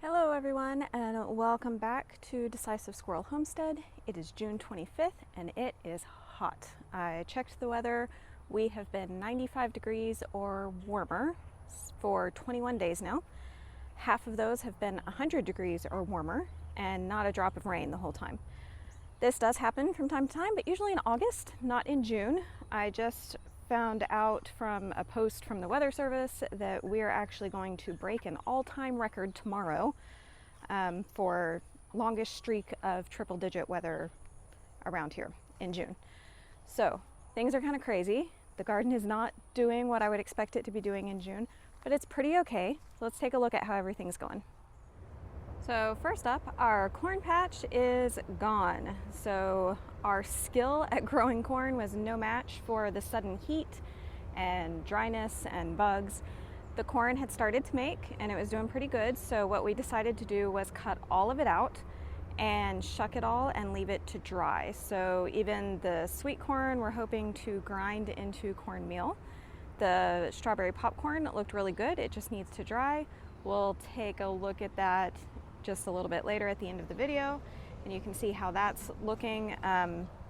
Hello everyone and welcome back to Decisive Squirrel Homestead. It is June 25th and it is hot. I checked the weather. We have been 95 degrees or warmer for 21 days now. Half of those have been 100 degrees or warmer and not a drop of rain the whole time. This does happen from time to time, but usually in August, not in June. I just found out from a post from the Weather Service that we are actually going to break an all-time record tomorrow for longest streak of triple-digit weather around here in June. So things are kind of crazy. The garden is not doing what I would expect it to be doing in June, but it's pretty okay. So let's take a look at how everything's going. So first up, our corn patch is gone. So our skill at growing corn was no match for the sudden heat and dryness and bugs. The corn had started to make and it was doing pretty good. So what we decided to do was cut all of it out and shuck it all and leave it to dry. So even the sweet corn we're hoping to grind into cornmeal. The strawberry popcorn looked really good. It just needs to dry. We'll take a look at that just a little bit later at the end of the video, and you can see how that's looking.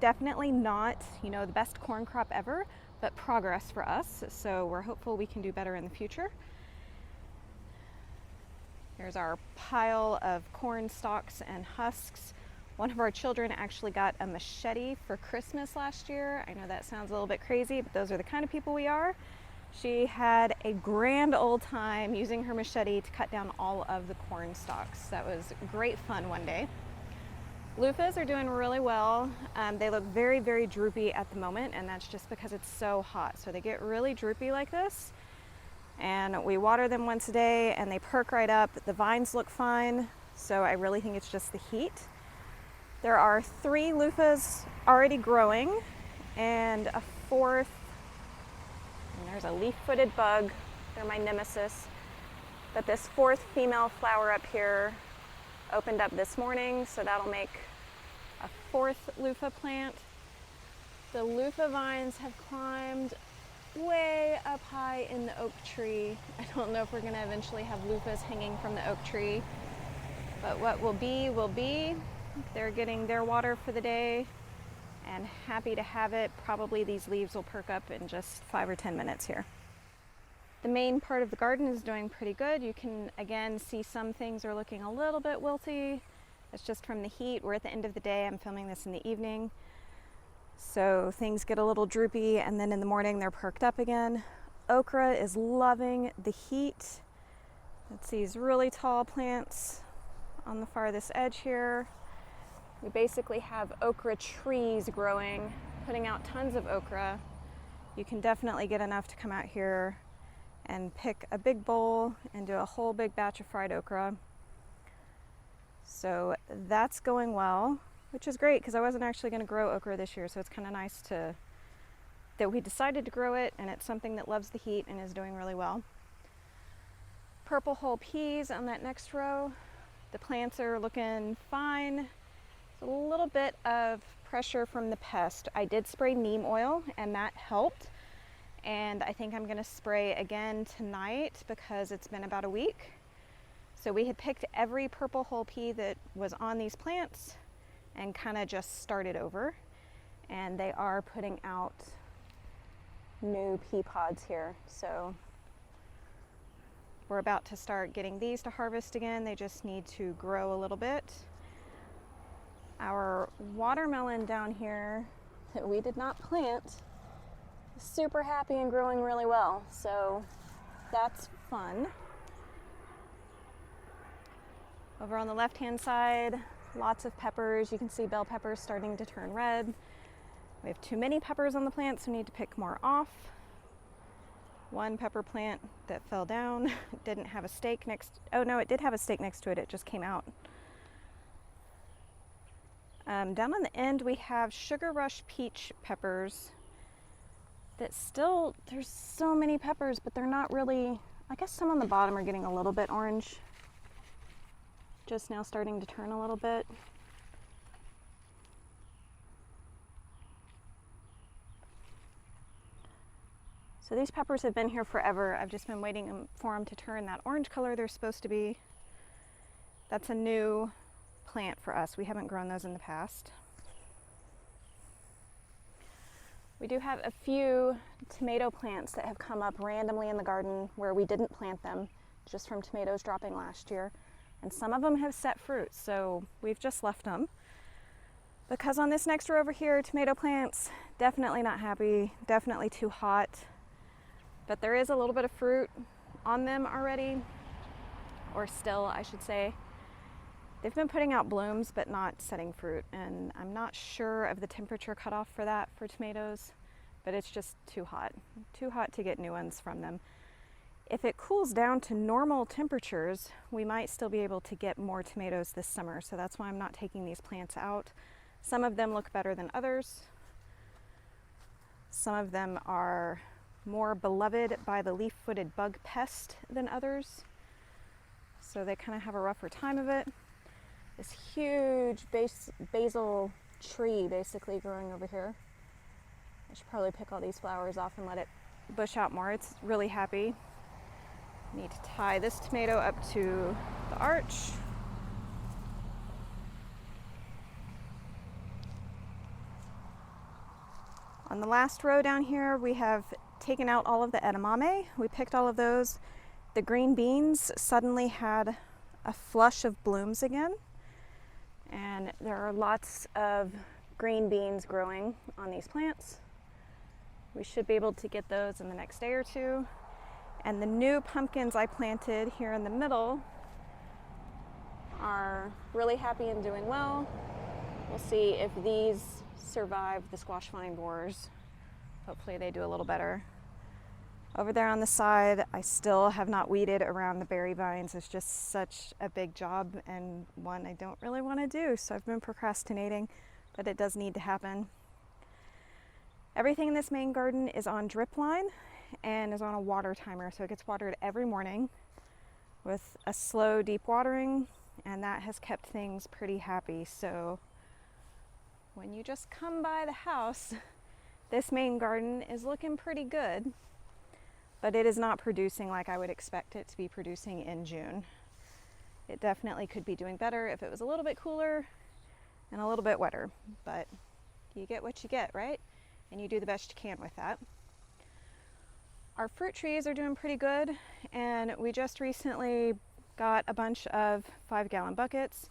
Definitely not, the best corn crop ever, but progress for us. So we're hopeful we can do better in the future. Here's our pile of corn stalks and husks. One of our children actually got a machete for Christmas last year. I know that sounds a little bit crazy, but those are the kind of people we are. She had a grand old time using her machete to cut down all of the corn stalks. That was great fun one day. Loofahs are doing really well. They look very, very droopy at the moment, and that's just because it's so hot. So they get really droopy like this, and we water them once a day, and they perk right up. The vines look fine, so I really think it's just the heat. There are 3 loofahs already growing, and a 4th. And there's a leaf-footed bug. They're my nemesis. But this 4th female flower up here opened up this morning, so that'll make a 4th loofah plant. The loofah vines have climbed way up high in the oak tree. I don't know if we're gonna eventually have loofahs hanging from the oak tree, but what will be will be. They're getting their water for the day and happy to have it. Probably these leaves will perk up in just 5 or 10 minutes here. The main part of the garden is doing pretty good. You can again see some things are looking a little bit wilty. It's just from the heat. We're at the end of the day. I'm filming this in the evening. So things get a little droopy, and then in the morning they're perked up again. Okra is loving the heat. It's these really tall plants on the farthest edge here. We basically have okra trees growing, putting out tons of okra. You can definitely get enough to come out here and pick a big bowl and do a whole big batch of fried okra. So that's going well, which is great because I wasn't actually going to grow okra this year, so it's kind of nice that we decided to grow it, and it's something that loves the heat and is doing really well. Purple whole peas on that next row. The plants are looking fine. A little bit of pressure from the pest. I did spray neem oil and that helped, and I think I'm going to spray again tonight because it's been about a week. So we had picked every purple whole pea that was on these plants and kind of just started over, and they are putting out new pea pods here. So we're about to start getting these to harvest again. They just need to grow a little bit. Our watermelon down here that we did not plant is super happy and growing really well, so that's fun. Over on the left-hand side, lots of peppers. You can see bell peppers starting to turn red. We have too many peppers on the plant, so we need to pick more off. One pepper plant that fell down didn't have a stake next. Oh no, it did have a stake next to it. It just came out. Down on the end we have Sugar Rush peach peppers that still, there's so many peppers, but they're not really, I guess some on the bottom are getting a little bit orange. Just now starting to turn a little bit. So these peppers have been here forever. I've just been waiting for them to turn that orange color they're supposed to be. That's a new plant for us. We haven't grown those in the past. We do have a few tomato plants that have come up randomly in the garden where we didn't plant them, just from tomatoes dropping last year. And some of them have set fruit, so we've just left them. Because on this next row over here, tomato plants, definitely not happy, definitely too hot. But there is a little bit of fruit on them already, or still, I should say. They've been putting out blooms, but not setting fruit, and I'm not sure of the temperature cutoff for that for tomatoes, but it's just too hot to get new ones from them. If it cools down to normal temperatures, we might still be able to get more tomatoes this summer, so that's why I'm not taking these plants out. Some of them look better than others. Some of them are more beloved by the leaf-footed bug pest than others, so they kind of have a rougher time of it. This huge basil tree basically growing over here. I should probably pick all these flowers off and let it bush out more. It's really happy. Need to tie this tomato up to the arch. On the last row down here, we have taken out all of the edamame. We picked all of those. The green beans suddenly had a flush of blooms again. And there are lots of green beans growing on these plants. We should be able to get those in the next day or two. And the new pumpkins I planted here in the middle are really happy and doing well. We'll see if these survive the squash vine borers. Hopefully they do a little better. Over there on the side, I still have not weeded around the berry vines. It's just such a big job and one I don't really want to do, so I've been procrastinating, but it does need to happen. Everything in this main garden is on drip line and is on a water timer, so it gets watered every morning with a slow, deep watering, and that has kept things pretty happy. So when you just come by the house, this main garden is looking pretty good, but it is not producing like I would expect it to be producing in June. It definitely could be doing better if it was a little bit cooler and a little bit wetter, but you get what you get, right? And you do the best you can with that. Our fruit trees are doing pretty good, and we just recently got a bunch of 5-gallon buckets,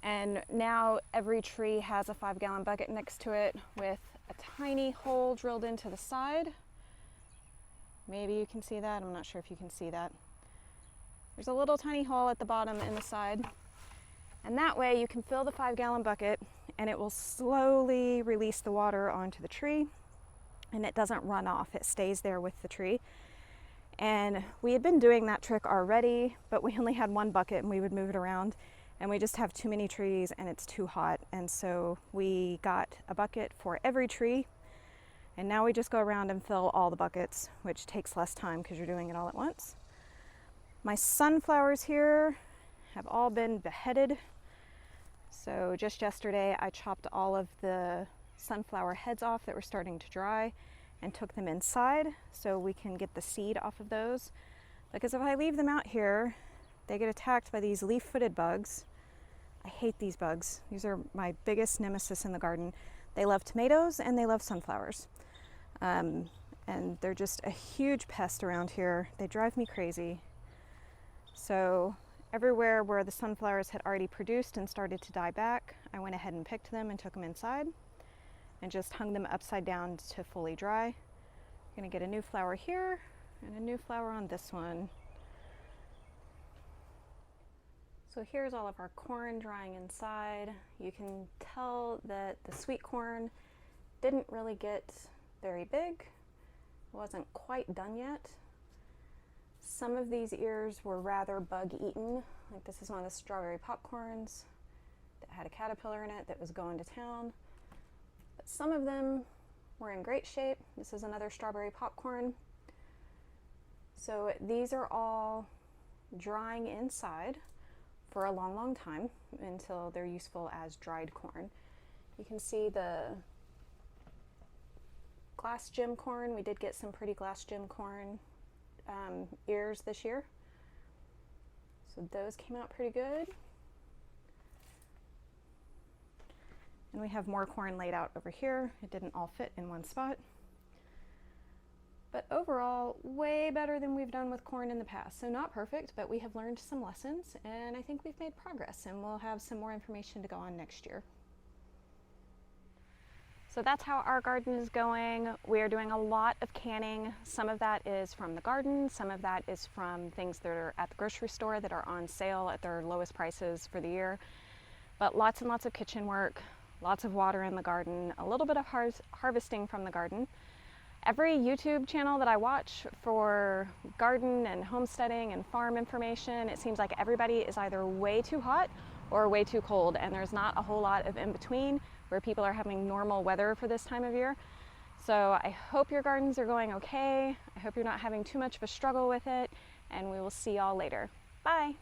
and now every tree has a 5-gallon bucket next to it with a tiny hole drilled into the side. Maybe you can see that. I'm not sure if you can see that. There's a little tiny hole at the bottom and the side, and that way you can fill the 5-gallon bucket and it will slowly release the water onto the tree, and it doesn't run off. It stays there with the tree. And we had been doing that trick already, but we only had one bucket and we would move it around, and we just have too many trees and it's too hot. And so we got a bucket for every tree, and now we just go around and fill all the buckets, which takes less time because you're doing it all at once. My sunflowers here have all been beheaded. So just yesterday I chopped all of the sunflower heads off that were starting to dry and took them inside so we can get the seed off of those. Because if I leave them out here, they get attacked by these leaf-footed bugs. I hate these bugs. These are my biggest nemesis in the garden. They love tomatoes and they love sunflowers. And they're just a huge pest around here. They drive me crazy. So everywhere where the sunflowers had already produced and started to die back, I went ahead and picked them and took them inside and just hung them upside down to fully dry. I'm gonna get a new flower here and a new flower on this one. So here's all of our corn drying inside. You can tell that the sweet corn didn't really get very big. It wasn't quite done yet. Some of these ears were rather bug eaten. Like this is one of the strawberry popcorns that had a caterpillar in it that was going to town. But some of them were in great shape. This is another strawberry popcorn. So these are all drying inside for a long, long time until they're useful as dried corn. You can see the glass gem corn. We did get some pretty glass gem corn ears this year. So those came out pretty good. And we have more corn laid out over here. It didn't all fit in one spot. But overall, way better than we've done with corn in the past. So not perfect, but we have learned some lessons, and I think we've made progress, and we'll have some more information to go on next year. So that's how our garden is going. We are doing a lot of canning. Some of that is from the garden, some of that is from things that are at the grocery store that are on sale at their lowest prices for the year. But lots and lots of kitchen work, lots of water in the garden, a little bit of harvesting from the garden. Every YouTube channel that I watch for garden and homesteading and farm information, it seems like everybody is either way too hot or way too cold, and there's not a whole lot of in between where people are having normal weather for this time of year. So I hope your gardens are going okay. I hope you're not having too much of a struggle with it, and we will see y'all later. Bye.